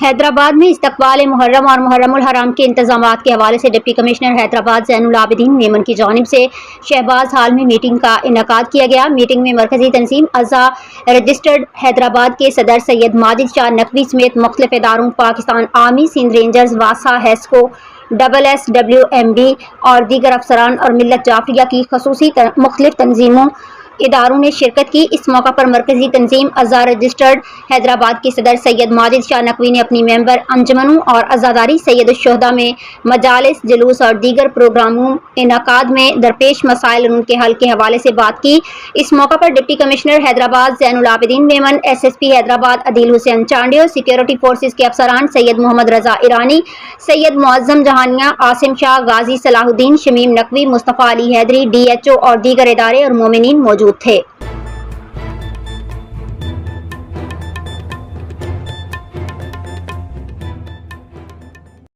حیدرآباد میں استقبال محرم اور محرم الحرام کے انتظامات کے حوالے سے ڈپٹی کمشنر حیدرآباد زین العابدین میمن کی جانب سے شہباز ہال میں میٹنگ کا انعقاد کیا گیا۔ میٹنگ میں مرکزی تنظیم اعضاء رجسٹرڈ حیدرآباد کے صدر سید ماجد شاہ نقوی سمیت مختلف اداروں، پاکستان آرمی، سندھ رینجرز، واسا، ہیسکو، SSWMB اور دیگر افسران اور ملت جعفریہ کی خصوصی مختلف تنظیموں اداروں نے شرکت کی۔ اس موقع پر مرکزی تنظیم اعضاء رجسٹرڈ حیدرآباد کے صدر سید ماجد شاہ نقوی نے اپنی ممبر انجمنوں اور عزاداری سید الشہداء میں مجالس، جلوس اور دیگر پروگراموں انعقاد میں درپیش مسائل اور ان کے حل کے حوالے سے بات کی۔ اس موقع پر ڈپٹی کمشنر حیدرآباد زین العابدین میمن، SSP حیدرآباد عدیل حسین چانڈے اور سیکورٹی فورسز کے افسران سید محمد رضا ایرانی، سید معظم جہانیہ، عاصم شاہ، غازی صلاح الدین، شمیم نقوی، مصطفیٰ علی حیدری، DHO اور دیگر ادارے اور مومنین موجود تھے۔